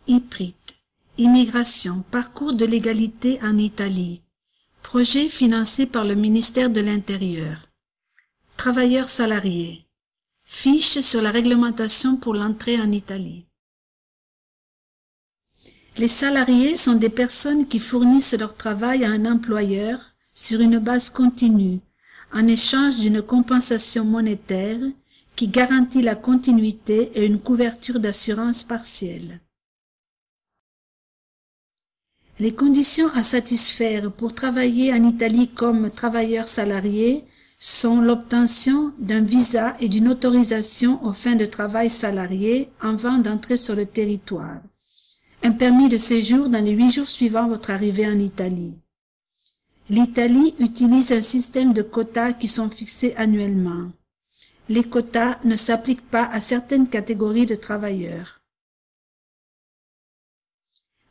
IPRIT, Immigration, parcours de l'égalité en Italie. Projet financé par le ministère de l'Intérieur. Travailleurs salariés. Fiche sur la réglementation pour l'entrée en Italie. Les salariés sont des personnes qui fournissent leur travail à un employeur sur une base continue, en échange d'une compensation monétaire qui garantit la continuité et une couverture d'assurance partielle. Les conditions à satisfaire pour travailler en Italie comme travailleur salarié sont l'obtention d'un visa et d'une autorisation aux fins de travail salarié avant d'entrer sur le territoire, un permis de séjour dans les 8 jours suivant votre arrivée en Italie. L'Italie utilise un système de quotas qui sont fixés annuellement. Les quotas ne s'appliquent pas à certaines catégories de travailleurs.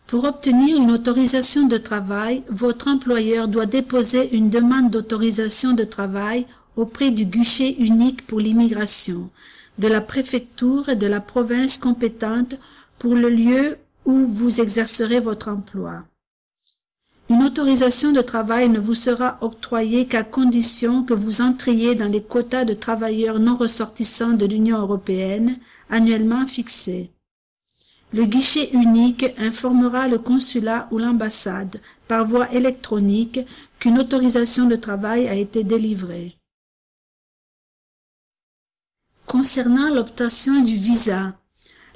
Pour obtenir une autorisation de travail, votre employeur doit déposer une demande d'autorisation de travail auprès du guichet unique pour l'immigration, de la préfecture et de la province compétente pour le lieu où vous exercerez votre emploi. Une autorisation de travail ne vous sera octroyée qu'à condition que vous entriez dans les quotas de travailleurs non ressortissants de l'Union européenne annuellement fixés. Le guichet unique informera le consulat ou l'ambassade par voie électronique qu'une autorisation de travail a été délivrée. Concernant l'obtention du visa,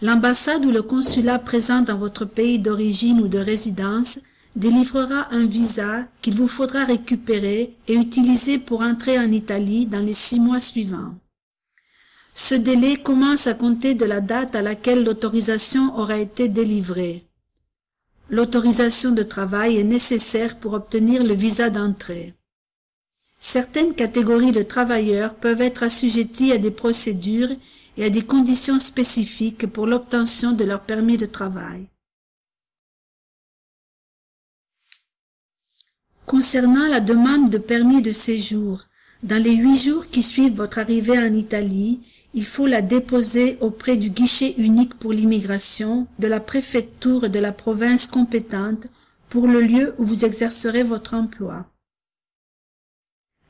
l'ambassade ou le consulat présent dans votre pays d'origine ou de résidence délivrera un visa qu'il vous faudra récupérer et utiliser pour entrer en Italie dans les 6 mois suivants. Ce délai commence à compter de la date à laquelle l'autorisation aura été délivrée. L'autorisation de travail est nécessaire pour obtenir le visa d'entrée. Certaines catégories de travailleurs peuvent être assujetties à des procédures et à des conditions spécifiques pour l'obtention de leur permis de travail. Concernant la demande de permis de séjour, dans les 8 jours qui suivent votre arrivée en Italie, il faut la déposer auprès du guichet unique pour l'immigration, de la préfecture et de la province compétente pour le lieu où vous exercerez votre emploi.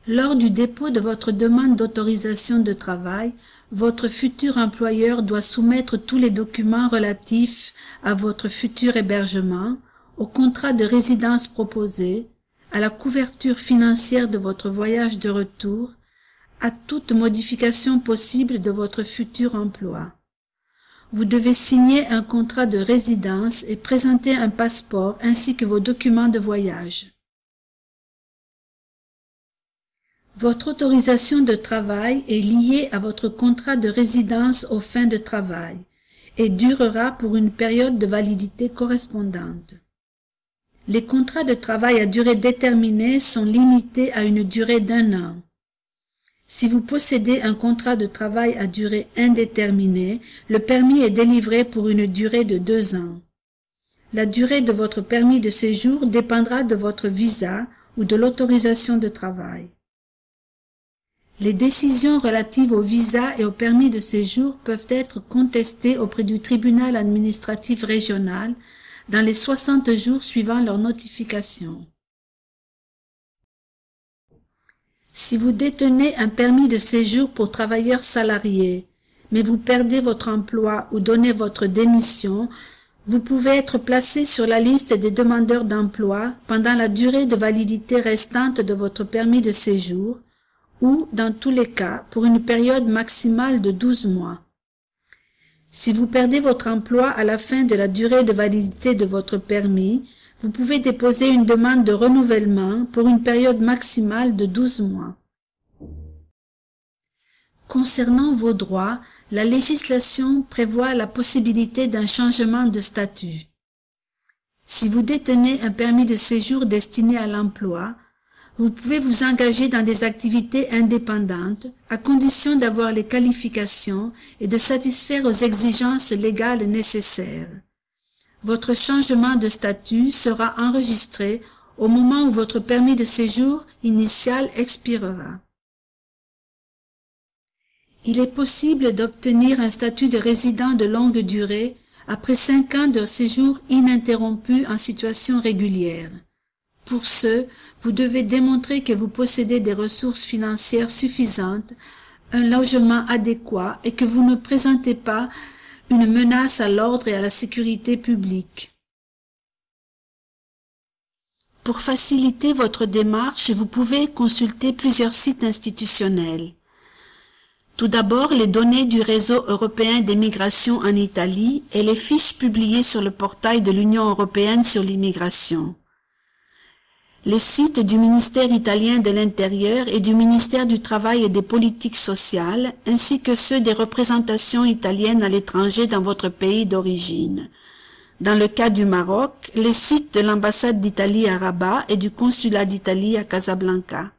Lors du dépôt de votre demande d'autorisation de travail, votre futur employeur doit soumettre tous les documents relatifs à votre futur hébergement, au contrat de résidence proposé, à la couverture financière de votre voyage de retour, à toute modification possible de votre futur emploi. Vous devez signer un contrat de résidence et présenter un passeport ainsi que vos documents de voyage. Votre autorisation de travail est liée à votre contrat de résidence aux fins de travail et durera pour une période de validité correspondante. Les contrats de travail à durée déterminée sont limités à une durée d'1 an. Si vous possédez un contrat de travail à durée indéterminée, le permis est délivré pour une durée de 2 ans. La durée de votre permis de séjour dépendra de votre visa ou de l'autorisation de travail. Les décisions relatives au visa et au permis de séjour peuvent être contestées auprès du tribunal administratif régional dans les 60 jours suivant leur notification. Si vous détenez un permis de séjour pour travailleurs salariés, mais vous perdez votre emploi ou donnez votre démission, vous pouvez être placé sur la liste des demandeurs d'emploi pendant la durée de validité restante de votre permis de séjour ou, dans tous les cas, pour une période maximale de 12 mois. Si vous perdez votre emploi à la fin de la durée de validité de votre permis, vous pouvez déposer une demande de renouvellement pour une période maximale de 12 mois. Concernant vos droits, la législation prévoit la possibilité d'un changement de statut. Si vous détenez un permis de séjour destiné à l'emploi, vous pouvez vous engager dans des activités indépendantes, à condition d'avoir les qualifications et de satisfaire aux exigences légales nécessaires. Votre changement de statut sera enregistré au moment où votre permis de séjour initial expirera. Il est possible d'obtenir un statut de résident de longue durée après 5 ans de séjour ininterrompu en situation régulière. Pour ce, vous devez démontrer que vous possédez des ressources financières suffisantes, un logement adéquat et que vous ne présentez pas une menace à l'ordre et à la sécurité publique. Pour faciliter votre démarche, vous pouvez consulter plusieurs sites institutionnels. Tout d'abord, les données du réseau européen des migrations en Italie et les fiches publiées sur le portail de l'Union européenne sur l'immigration. Les sites du ministère italien de l'Intérieur et du ministère du Travail et des Politiques sociales, ainsi que ceux des représentations italiennes à l'étranger dans votre pays d'origine. Dans le cas du Maroc, les sites de l'ambassade d'Italie à Rabat et du consulat d'Italie à Casablanca.